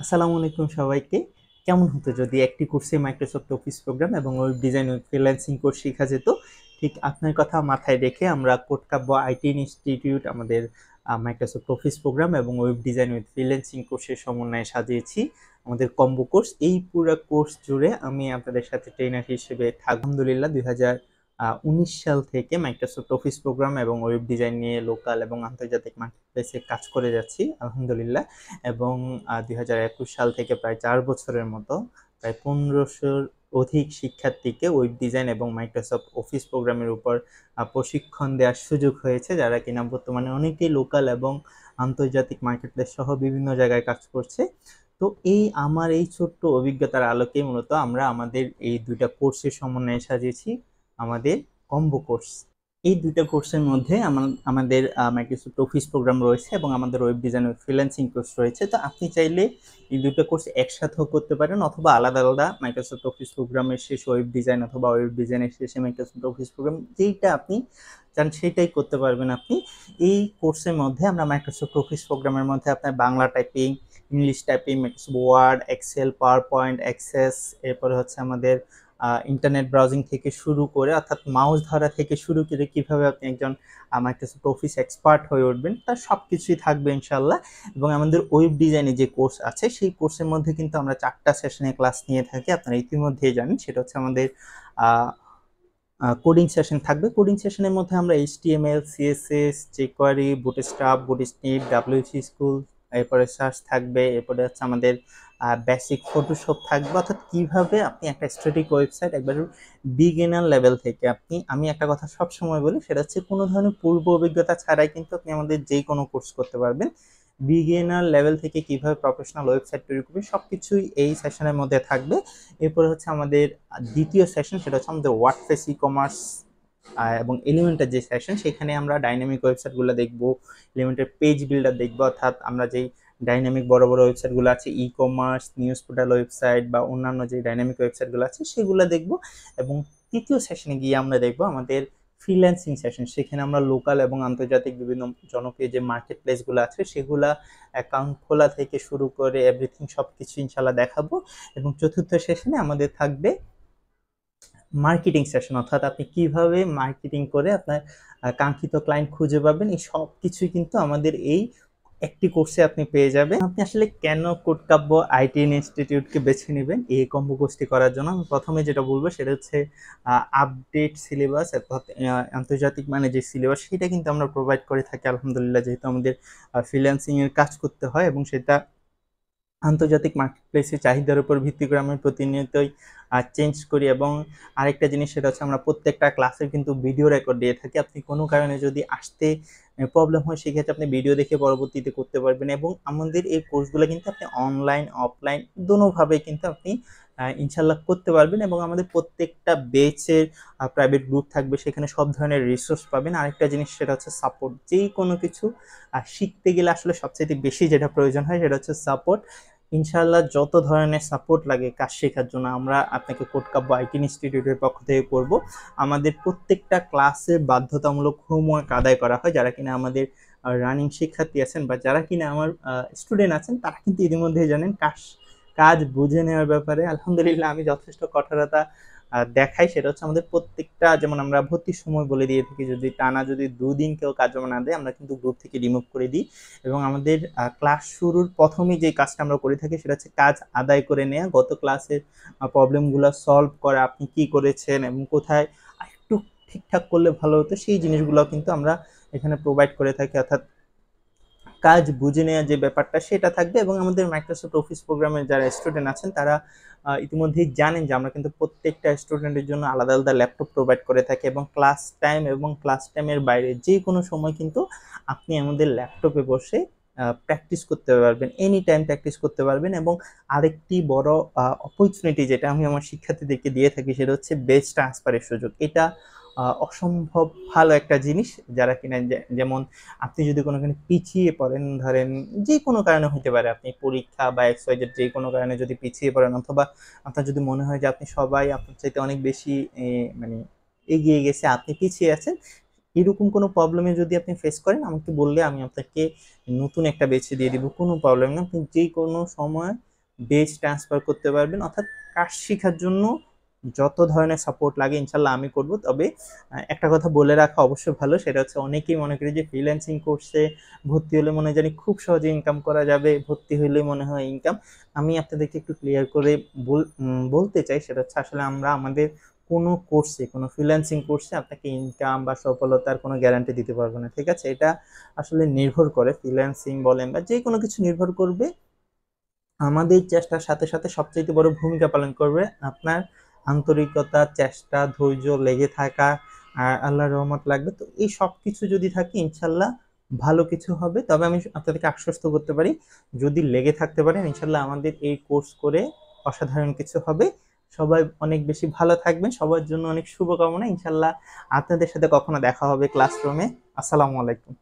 আসসালামু আলাইকুম সবাইকে। কেমন হতো যদি একটি কোর্সে মাইক্রোসফট অফিস প্রোগ্রাম এবং web design with freelancing course শেখা যেত। ঠিক আপনার কথা মাথায় রেখে আমরা কোটকাব্য আইটি ইনস্টিটিউট আমাদের মাইক্রোসফট অফিস প্রোগ্রাম এবং ওয়েব ডিজাইন উইথ ফ্রিল্যান্সিং কোর্সের সমন্বয়ে সাজিয়েছি আমাদের কম্বো কোর্স। এই পুরো কোর্স জুড়ে আমি আপনাদের সাথে ট্রেনার হিসেবে আলহামদুলিল্লাহ 2019 সাল থেকে মাইক্রোসফট অফিস প্রোগ্রাম এবং ওয়েব ডিজাইন নিয়ে লোকাল এবং আন্তর্জাতিক মার্কেটপ্লেসে কাজ করে যাচ্ছি আলহামদুলিল্লাহ। এবং 2021 সাল থেকে প্রায় 4 বছরের মতো প্রায় 1500-র অধিক শিক্ষার্থীকে ওয়েব ডিজাইন এবং মাইক্রোসফট অফিস প্রোগ্রামের উপর প্রশিক্ষণ দেওয়ার সুযোগ হয়েছে, যারা কিনা বর্তমানে অনেকেই লোকাল এবং আন্তর্জাতিক মার্কেটপ্লেস সহ বিভিন্ন জায়গায় কাজ করছে। তো আমার এই ছোট্ট অভিজ্ঞতার আলোকে মূলত আমরা আমাদের এই দুইটা কোর্সের সমন্বয়ে সাজিয়েছি আমাদের কম্বো কোর্স। এই দুইটা কোর্সের মধ্যে আমাদের মাইক্রোসফট অফিস প্রোগ্রাম রয়েছে এবং আমাদের ওয়েব ডিজাইন ফ্রিল্যান্সিং কোর্স রয়েছে। তো আপনি চাইলে এই দুটো কোর্স একসাথেও করতে পারেন অথবা আলাদা আলাদা, মাইক্রোসফট অফিস প্রোগ্রামের শেষে ওয়েব ডিজাইন অথবা ওয়েব ডিজাইনের শেষে মাইক্রোসফট অফিস প্রোগ্রাম, যেইটা আপনি চান সেটাই করতে পারবেন আপনি। এই কোর্সের মধ্যে আমরা মাইক্রোসফট অফিস প্রোগ্রামের মধ্যে আপনার Bangla typing, English typing, Microsoft Word, Excel, PowerPoint, Access, এরপরে হচ্ছে আমাদের ইন্টারনেট ব্রাউজিং থেকে শুরু করে, অর্থাৎ মাউস ধরা থেকে শুরু করে কিভাবে আপনি একজন মাইক্রোসফট অফিস এক্সপার্ট হয়ে উঠবেন, তার সব কিছুই থাকবে ইনশাল্লাহ। এবং আমাদের ওয়েব ডিজাইনে যে কোর্স আছে সেই কোর্সের মধ্যে কিন্তু আমরা 4টা সেশনে ক্লাস নিয়ে থাকি, আপনারা ইতিমধ্যেই জানেন। সেটা হচ্ছে আমাদের কোডিং সেশন থাকবে। কোডিং সেশনের মধ্যে আমরা HTML, CSS, jQuery, bootstrap, Bootsnipp, WC school, এরপরে সার্চ থাকবে, এরপরে হচ্ছে আমাদের বেসিক ফটোশপ থাকবে। অর্থাৎ কিভাবে আপনি একটা স্ট্যাটিক ওয়েবসাইট একবার বিগিনার লেভেল থেকে আমি একটা কথা সব সময় বলি, সেটা হচ্ছে কোনো ধরনের পূর্ব অভিজ্ঞতা ছাড়াই কিন্তু আপনি আমাদের যে কোনো কোর্স করতে পারবেন। বিগিনার লেভেল থেকে কিভাবে প্রফেশনাল ওয়েবসাইট তৈরি করবে সবকিছুই এই সেশনের মধ্যে থাকবে। এরপরে হচ্ছে আমাদের দ্বিতীয় সেশন, সেটা হচ্ছে আমাদের ওয়ার্ডপ্রেস ই কমার্স এবং এলিমেন্টের যে সেশন, সেখানে আমরা ডাইনামিক ওয়েবসাইটগুলো দেখবো, এলিমেন্টের পেজ বিল্ডার দেখবো, অর্থাৎ আমরা যেই ডাইনামিক বড় বড় ওয়েবসাইটগুলো আছে, e commerce, news portal website বা অন্যান্য যে ডাইনামিক ওয়েবসাইটগুলো আছে সেগুলো দেখবো। এবং তৃতীয় সেশনে গিয়ে আমরা দেখবো আমাদের ফ্রিল্যান্সিং সেশন। সেখানে আমরা লোকাল এবং আন্তর্জাতিক বিভিন্ন জনপ্রিয় যে মার্কেট প্লেসগুলো আছে সেগুলা অ্যাকাউন্ট খোলা থেকে শুরু করে এভরিথিং সব কিছু ইনশাল্লাহ দেখাবো। এবং চতুর্থ সেশনে আমাদের থাকবে মার্কেটিং সেশন, অর্থাৎ আপনি কিভাবে মার্কেটিং করে আপনার কাঙ্ক্ষিত ক্লায়েন্ট খুঁজে পাবেন। এই সব কিছুই কিন্তু আমাদের এই একটি কোর্সে আপনি পেয়ে যাবেন। আপনি আসলে কেন কোটকাব্য আইটি ইনস্টিটিউটকে বেছে নেবেন এই কম্বো কোর্সটি করার জন্য? আমি প্রথমে যেটা বলবো সেটা হচ্ছে আপডেট সিলেবাস, অর্থাৎ আন্তর্জাতিক মানে যে সিলেবাস সেটা কিন্তু আমরা প্রোভাইড করে থাকি আলহামদুলিল্লাহ, যেহেতু আমাদের ফ্রিল্যান্সিং এর কাজ করতে হয় এবং সেটা আন্তর্জাতিক মার্কেটপ্লেসের চাহিদার উপর ভিত্তি করে আমি প্রতিনিয়তই চেঞ্জ করি। এবং আরেকটা জিনিস সেটা হচ্ছে আমরা প্রত্যেকটা ক্লাসের কিন্তু ভিডিও রেকর্ড দিয়ে থাকি। আপনি কোনো কারণে যদি আসতে প্রবলেম হয় সেক্ষেত্রে আপনি ভিডিও দেখে পরবর্তীতে করতে পারবেন। এবং আমাদের এই কোর্সগুলো কিন্তু আপনি অনলাইন অফলাইন দোনোভাবে কিন্তু আপনি ইনশাল্লাহ করতে পারবেন। এবং আমাদের প্রত্যেকটা বেচের প্রাইভেট গ্রুপ থাকবে, সেখানে সব ধরনের রিসোর্স পাবেন। আরেকটা জিনিস সেটা হচ্ছে সাপোর্ট। যেই কোনো কিছু শিখতে গেলে আসলে সবচেয়ে বেশি যেটা প্রয়োজন হয় সেটা হচ্ছে সাপোর্ট। ইনশাআল্লাহ যত ধরনের সাপোর্ট লাগে কাজ শেখার জন্য আমরা আপনাকে কোটকাব্য আইটি ইনস্টিটিউটের পক্ষ থেকে করব। আমাদের প্রত্যেকটা ক্লাসে বাধ্যতামূলক হোমওয়ার্ক আদায় করা হয়। যারা কিনা আমাদের রানিং শিক্ষার্থী আছেন বা যারা কিনা আমার স্টুডেন্ট আছেন তারা কিন্তু ইতিমধ্যেই জানেন কাজ বুঝে নেওয়ার ব্যাপারে আলহামদুলিল্লাহ আমি যথেষ্ট কঠোরতা দেখাই। সেটা হচ্ছে আমাদের প্রত্যেকটা, যেমন আমরা ভর্তির সময় বলে দিয়ে থাকি, যদি টানা 2 দিন কেউ কাজ জমা না দেয় আমরা কিন্তু গ্রুপ থেকে রিমুভ করে দিই। এবং আমাদের ক্লাস শুরুর প্রথমেই যে কাজটা আমরা করে থাকি সেটা হচ্ছে কাজ আদায় করে নেওয়া, গত ক্লাসের প্রবলেমগুলো সলভ করা, আপনি কি করেছেন এবং কোথায় একটু ঠিকঠাক করলে ভালো হতো সেই জিনিসগুলো কিন্তু আমরা এখানে প্রোভাইড করে থাকি। অর্থাৎ কাজ বুঝে নেওয়ার যে ব্যাপারটা সেটা থাকবে। এবং আমাদের মাইক্রোসফট অফিস প্রোগ্রামের যারা স্টুডেন্ট আছেন তারা ইতিমধ্যেই জানেন যে আমরা কিন্তু প্রত্যেকটা স্টুডেন্টের জন্য আলাদা আলাদা ল্যাপটপ প্রোভাইড করে থাকি। এবং ক্লাস টাইম এবং ক্লাস টাইমের বাইরে যে কোনো সময় কিন্তু আপনি আমাদের ল্যাপটপে বসে প্র্যাকটিস করতে পারবেন, এনি টাইম প্র্যাকটিস করতে পারবেন। এবং আরেকটি বড় অপরচুনিটি যেটা আমি আমার শিক্ষার্থীদেরকে দিয়ে থাকি সেটা হচ্ছে বেচ ট্রান্সফারের সুযোগ। এটা অসম্ভব ভালো একটা জিনিস। যারা কিনা যেমন আপনি যদি কোনোখানে পিছিয়ে পড়েন, ধরেন যে কোনো কারণে হতে পারে, আপনি পরীক্ষা বা XYZ যে কোনো কারণে যদি পিছিয়ে পড়েন, অথবা আপনার যদি মনে হয় যে আপনি সবাই আপনার চাইতে অনেক বেশি মানে এগিয়ে গেছে, আপনি পিছিয়ে আছেন, এরকম কোনো প্রবলেমে যদি আপনি ফেস করেন আমাকে বললে আমি আপনাকে নতুন একটা বেছে দিয়ে দিব, কোনো প্রবলেম না। আপনি যে কোনো সময় বেজ ট্রান্সফার করতে পারবেন। অর্থাৎ কাজ শেখার জন্য যত ধরনের সাপোর্ট লাগে ইনশাল্লাহ আমি করব। তবে একটা কথা বলে রাখা অবশ্যই ভালো, সেটা হচ্ছে অনেকেই মনে করে যে ফ্রিল্যান্সিং কোর্সে ভর্তি হলে মনে হয় জানি খুব সহজে ইনকাম করা যাবে, ভর্তি হলে মনে হয় ইনকাম। আমি আপনাদেরকে একটু ক্লিয়ার করে বলতে চাই, সেটা হচ্ছে আসলে আমরা আমাদের কোনো কোর্সে, কোনো ফ্রিল্যান্সিং কোর্সে আপনাকে ইনকাম বা সফলতার কোনো গ্যারান্টি দিতে পারবো না, ঠিক আছে? এটা আসলে নির্ভর করে, ফ্রিল্যান্সিং বলেন বা যে কোনো কিছু নির্ভর করবে আমাদের চেষ্টার সাথে সাথে সবচেয়ে বড় ভূমিকা পালন করবে আপনার আন্তরিকতা, চেষ্টা, ধৈর্য, লেগে থাকা, আর আল্লাহর রহমত লাগবে। তো এই সব কিছু যদি থাকে ইনশাল্লাহ ভালো কিছু হবে। তবে আমি আপনাদেরকে আশ্বস্ত করতে পারি, যদি লেগে থাকতে পারেন ইনশাল্লাহ আমাদের এই কোর্স করে অসাধারণ কিছু হবে। সবাই অনেক বেশি ভালো থাকবেন, সবার জন্য অনেক শুভকামনা। ইনশাল্লাহ আপনাদের সাথে কখনো দেখা হবে ক্লাসরুমে। আসসালামু আলাইকুম।